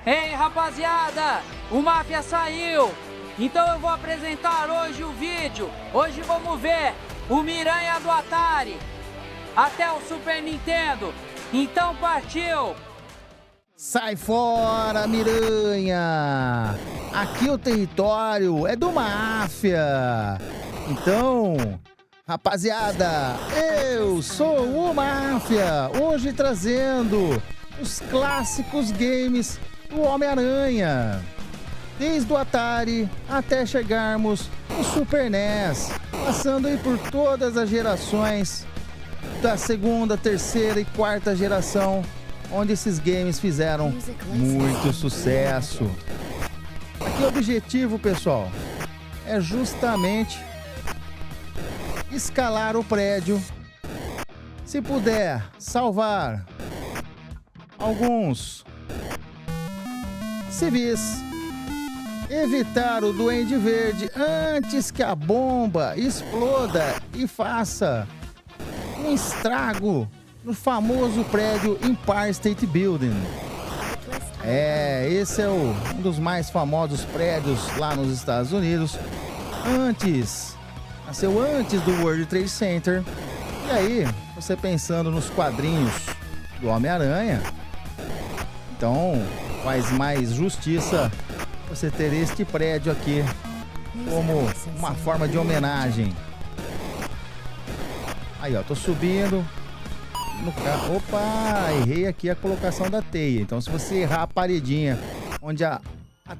Ei, rapaziada, o Máfia saiu. Então eu vou apresentar hoje o vídeo. Hoje vamos ver o Miranha do Atari até o Super Nintendo. Então partiu! Sai fora, Miranha! Aqui o território é do Máfia. Então, rapaziada, eu sou o Máfia. Hoje trazendo os clássicos games do Homem-Aranha. Desde o Atari até chegarmos no Super NES, passando aí por todas as gerações da segunda, terceira e quarta geração, onde esses games fizeram muito sucesso. Aqui o objetivo, pessoal, é justamente escalar o prédio. Se puder salvar alguns civis, evitar o Duende Verde antes que a bomba exploda e faça um estrago no famoso prédio Empire State Building. Esse é um dos mais famosos prédios lá nos Estados Unidos. Nasceu antes do World Trade Center. E aí, você pensando nos quadrinhos do Homem-Aranha, então faz mais justiça você ter este prédio aqui como uma forma de homenagem. Aí, ó, tô subindo no carro. Opa, errei aqui a colocação da teia. Então, se você errar a paredinha onde a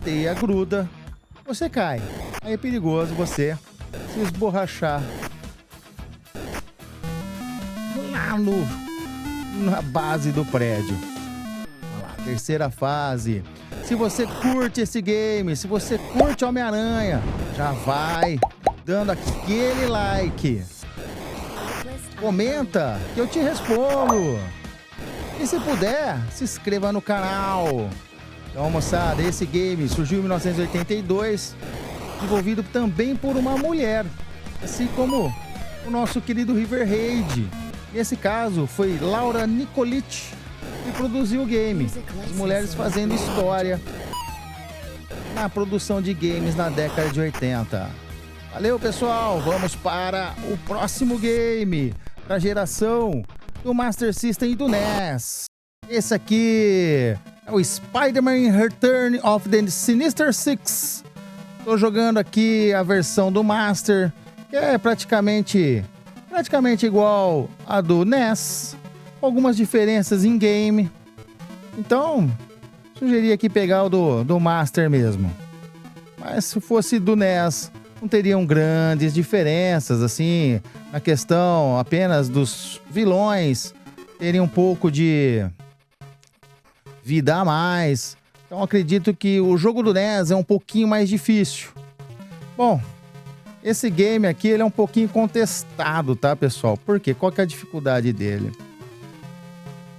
teia gruda, você cai. Aí é perigoso você se esborrachar lá na base do prédio. Olha lá, terceira fase. Se você curte esse game, se você curte Homem-Aranha, já vai dando aquele like. Comenta que eu te respondo. E se puder, se inscreva no canal. Então, moçada, esse game surgiu em 1982, desenvolvido também por uma mulher, assim como o nosso querido River Raid. Nesse caso, foi Laura Nicolich que produziu o game. As mulheres fazendo história na produção de games na década de 80. Valeu, pessoal. Vamos para o próximo game da geração do Master System e do NES. Esse aqui é o Spider-Man Return of the Sinister Six. Tô jogando aqui a versão do Master, que é praticamente igual a do NES, com algumas diferenças em game. Então, sugeri aqui pegar o do Master mesmo. Mas se fosse do NES, não teriam grandes diferenças, assim, na questão apenas dos vilões terem um pouco de vida a mais. Então acredito que o jogo do NES é um pouquinho mais difícil. Bom, esse game aqui ele é um pouquinho contestado, tá, pessoal? Por quê? Qual que é a dificuldade dele?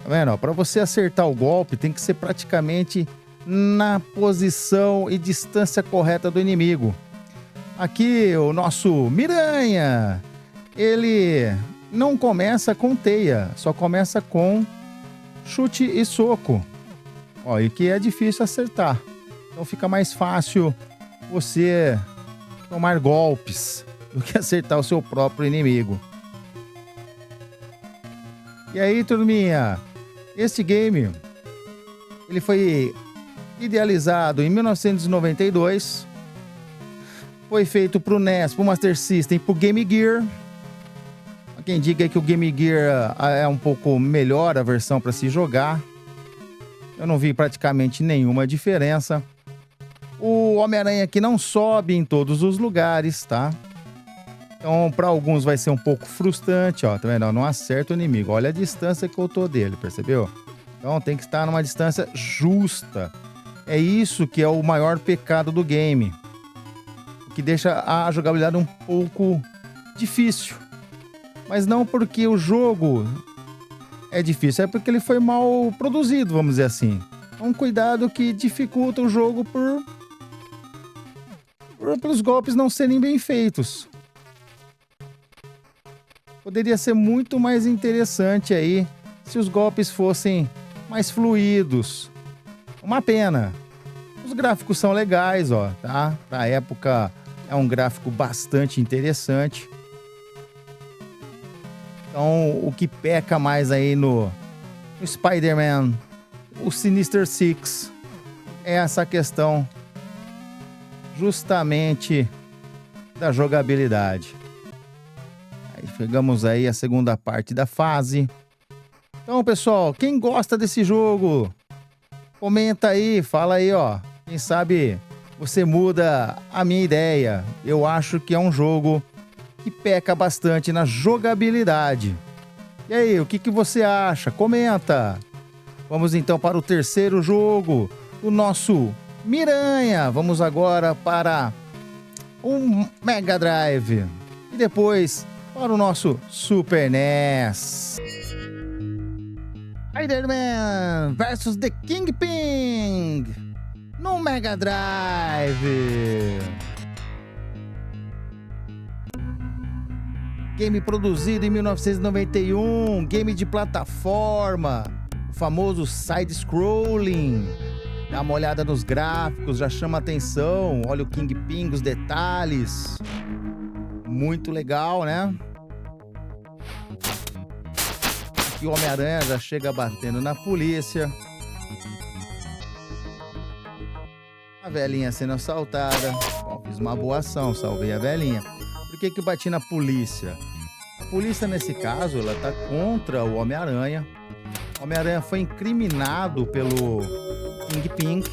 Tá vendo? Para você acertar o golpe, tem que ser praticamente na posição e distância correta do inimigo. Aqui o nosso Miranha, ele não começa com teia, só começa com chute e soco. Ó, e que é difícil acertar. Então fica mais fácil você tomar golpes do que acertar o seu próprio inimigo. E aí, turminha, este game ele foi idealizado em 1992. Foi feito pro NES, pro Master System, pro Game Gear. Quem diga que o Game Gear é um pouco melhor a versão para se jogar. Eu não vi praticamente nenhuma diferença. O Homem-Aranha aqui não sobe em todos os lugares, tá? Então, para alguns vai ser um pouco frustrante, ó. Tá vendo? Eu não acerta o inimigo. Olha a distância que eu tô dele, percebeu? Então, tem que estar numa distância justa. É isso que é o maior pecado do game, que deixa a jogabilidade um pouco difícil. Mas não porque o jogo é difícil, é porque ele foi mal produzido, vamos dizer assim. É um cuidado que dificulta o jogo pelos golpes não serem bem feitos. Poderia ser muito mais interessante aí se os golpes fossem mais fluidos. Uma pena. Os gráficos são legais, ó, tá? Pra época é um gráfico bastante interessante. Então, o que peca mais aí no Spider-Man, o Sinister Six, é essa questão justamente da jogabilidade. Aí chegamos aí à segunda parte da fase. Então, pessoal, quem gosta desse jogo, comenta aí, fala aí, ó. Quem sabe você muda a minha ideia. Eu acho que é um jogo que peca bastante na jogabilidade. E aí, o que você acha? Comenta. Vamos então para o terceiro jogo, o nosso Miranha. Vamos agora para o Mega Drive e depois para o nosso Super NES. Spider-Man vs The Kingpin no Mega Drive. Game produzido em 1991, game de plataforma, o famoso side-scrolling. Dá uma olhada nos gráficos, já chama atenção. Olha o Kingpin, os detalhes. Muito legal, né? Aqui o Homem-Aranha já chega batendo na polícia. A velhinha sendo assaltada. Bom, fiz uma boa ação, salvei a velhinha. Por que eu bati na polícia? A polícia, nesse caso, ela tá contra o Homem-Aranha. O Homem-Aranha foi incriminado pelo Kingpin.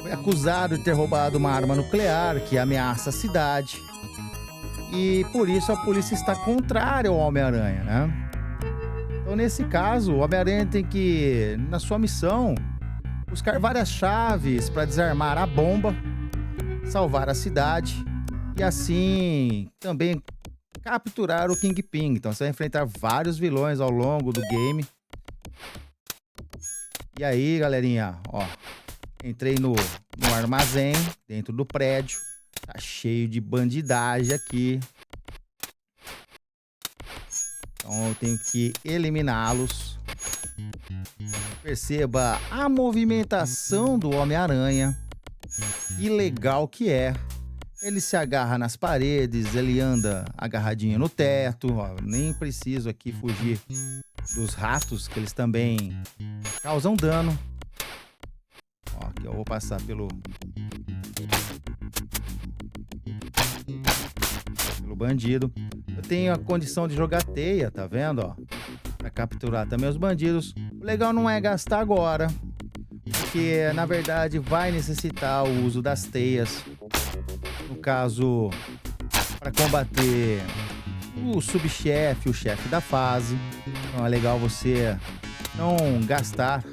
Foi acusado de ter roubado uma arma nuclear que ameaça a cidade. E por isso a polícia está contrária ao Homem-Aranha, né? Então, nesse caso, o Homem-Aranha tem que, na sua missão, buscar várias chaves para desarmar a bomba, salvar a cidade e assim também capturar o Kingpin. Então você vai enfrentar vários vilões ao longo do game. E aí, galerinha, ó, entrei no armazém dentro do prédio. Tá cheio de bandidagem aqui. Então eu tenho que eliminá-los. Perceba a movimentação do Homem-Aranha. Que legal que é. Ele se agarra nas paredes, ele anda agarradinho no teto. Ó, nem preciso aqui fugir dos ratos, que eles também causam dano. Ó, aqui eu vou passar pelo bandido. Eu tenho a condição de jogar teia, tá vendo, ó? Pra capturar também os bandidos. O legal não é gastar agora, porque na verdade vai necessitar o uso das teias. No caso, para combater o subchefe, o chefe da fase. Então é legal você não gastar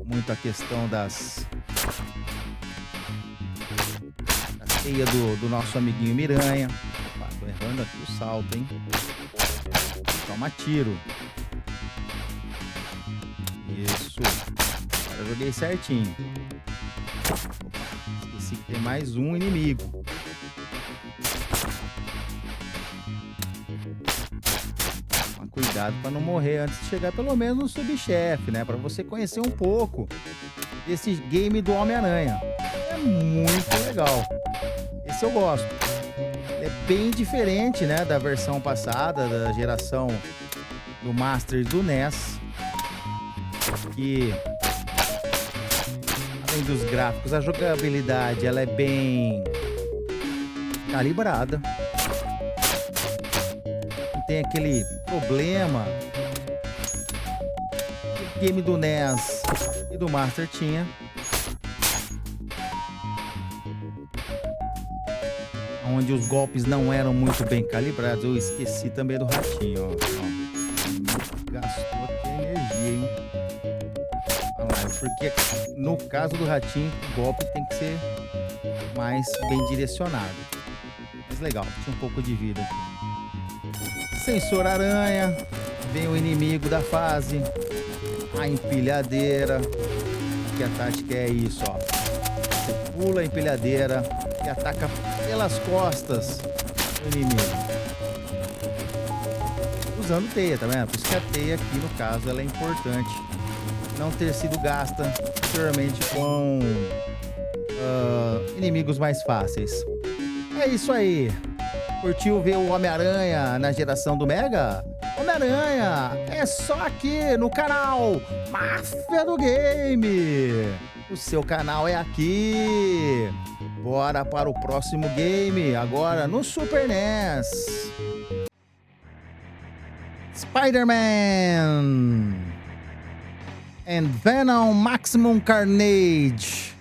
muito a questão das teia do nosso amiguinho Miranha. Opa, tô errando aqui o salto, hein? Toma tiro. Isso. Agora eu joguei certinho. Opa, esqueci que tem mais um inimigo. Toma cuidado para não morrer antes de chegar pelo menos no subchefe, né? Para você conhecer um pouco desse game do Homem-Aranha. É muito legal. Esse eu gosto. É bem diferente, né, da versão passada, da geração do Master e do NES. Que além dos gráficos, a jogabilidade ela é bem calibrada. Não tem aquele problema que o game do NES e do Master tinha. Onde os golpes não eram muito bem calibrados. Eu esqueci também do ratinho, ó. Gastou aqui a energia, hein? Olha lá, porque no caso do ratinho, o golpe tem que ser mais bem direcionado. Mas legal, tinha um pouco de vida aqui. Sensor aranha. Vem o inimigo da fase. A empilhadeira. Que a tática é isso, ó. Você pula a empilhadeira e ataca pelas costas do inimigo. Usando teia, tá vendo? Por isso que a teia aqui, no caso, ela é importante não ter sido gasta posteriormente com inimigos mais fáceis. É isso aí. Curtiu ver o Homem-Aranha na geração do Mega? Homem-Aranha é só aqui no canal Máfia do Game. O seu canal é aqui. Bora para o próximo game, agora no Super NES. Spider-Man and Venom Maximum Carnage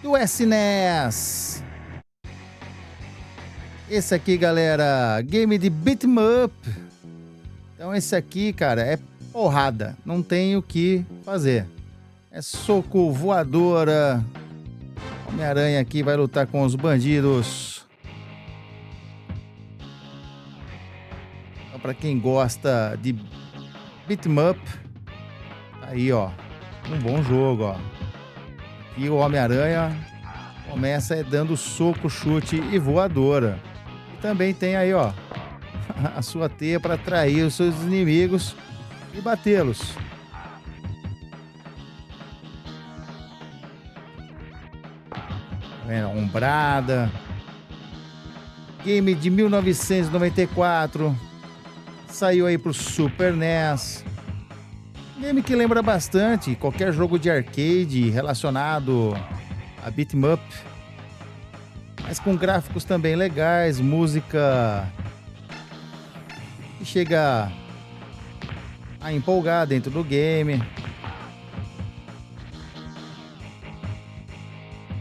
do SNES. Esse aqui, galera, game de beat 'em up. Então esse aqui, cara, é porrada, não tem o que fazer. É soco, voadora. Homem-Aranha aqui vai lutar com os bandidos. Então, pra quem gosta de beat 'em up, tá aí, ó, um bom jogo, ó. Aqui o Homem-Aranha começa dando soco, chute e voadora. E também tem aí, ó, a sua teia para atrair os seus inimigos e batê-los. Ombrada. Game de 1994. Saiu aí pro Super NES. Game que lembra bastante qualquer jogo de arcade relacionado a beat 'em up. Mas com gráficos também legais, música que chega a empolgar dentro do game.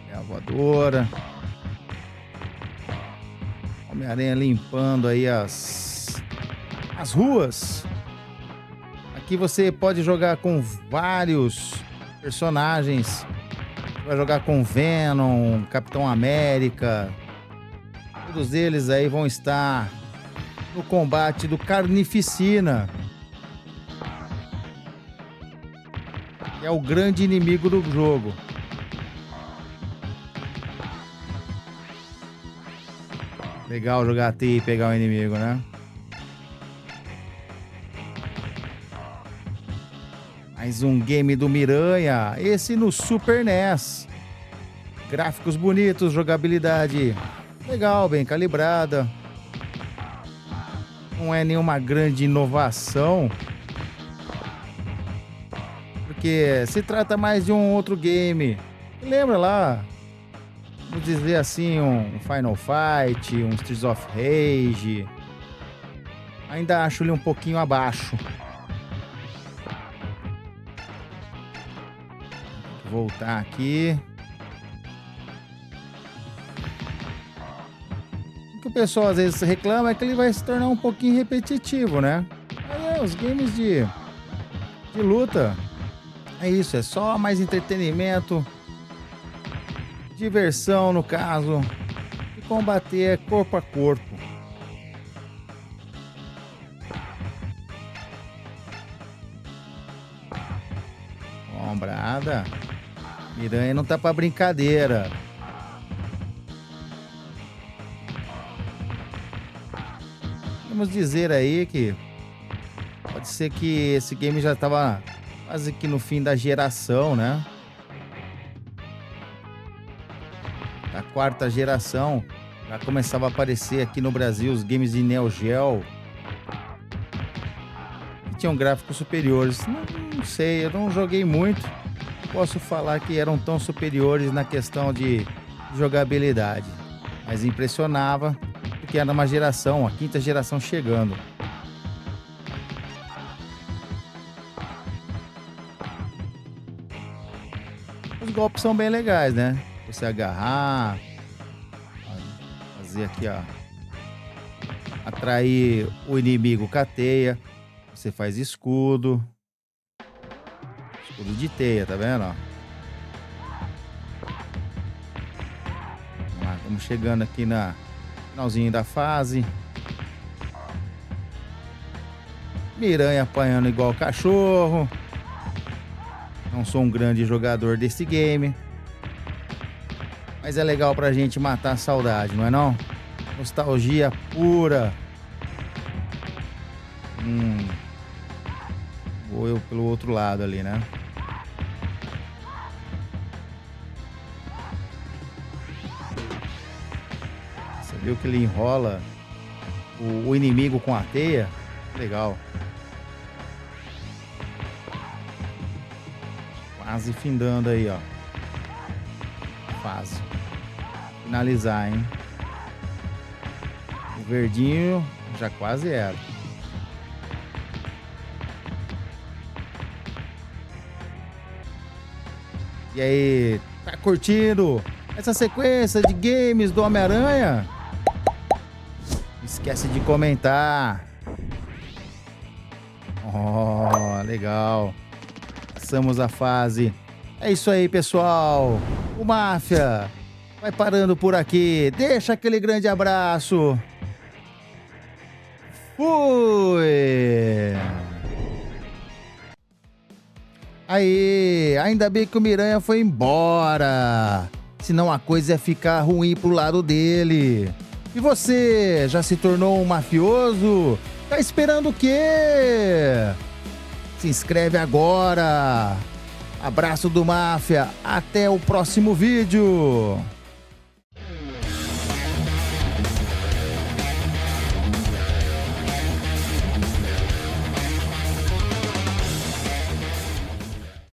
É a voadora. Homem-Aranha limpando aí as ruas. Aqui você pode jogar com vários personagens. Vai jogar com Venom, Capitão América. Todos eles aí vão estar no combate do Carnificina, que é o grande inimigo do jogo. Legal jogar a teia e pegar o inimigo, né? Mais um game do Miranha, esse no Super NES. Gráficos bonitos, jogabilidade legal, bem calibrada. Não é nenhuma grande inovação, porque se trata mais de um outro game. Lembra lá, vamos dizer assim, um Final Fight, um Streets of Rage. Ainda acho ele um pouquinho abaixo. Voltar aqui. O que o pessoal às vezes reclama é que ele vai se tornar um pouquinho repetitivo, né? Os games de luta é isso, é só mais entretenimento, diversão no caso, e combater corpo a corpo. Ombrada. Miranha não tá pra brincadeira. Vamos dizer aí que pode ser que esse game já tava quase que no fim da geração, né? Da quarta geração. Já começava a aparecer aqui no Brasil os games de Neo Geo. Que tinham gráficos superiores. Não sei, eu não joguei muito. Posso falar que eram tão superiores na questão de jogabilidade, mas impressionava porque era uma geração, a quinta geração chegando. Os golpes são bem legais, né? Você agarrar, fazer aqui, ó, atrair o inimigo com a teia. Você faz escudo. Escudo de teia, tá vendo? Ó? Vamos lá, estamos chegando aqui na finalzinho da fase. Miranha apanhando igual cachorro. Não sou um grande jogador desse game, mas é legal pra gente matar a saudade, não é não? Nostalgia pura. Vou eu pelo outro lado ali, né? Viu que ele enrola o inimigo com a teia? Legal. Quase findando aí, ó. Fácil. Finalizar, hein? O verdinho já quase era. E aí, tá curtindo essa sequência de games do Homem-Aranha? Não esquece de comentar. Oh, legal. Passamos a fase. É isso aí, pessoal. O Máfia vai parando por aqui. Deixa aquele grande abraço. Fui! Aí, ainda bem que o Miranha foi embora. Senão a coisa ia ficar ruim pro lado dele. E você, já se tornou um mafioso? Tá esperando o quê? Se inscreve agora. Abraço do Máfia. Até o próximo vídeo.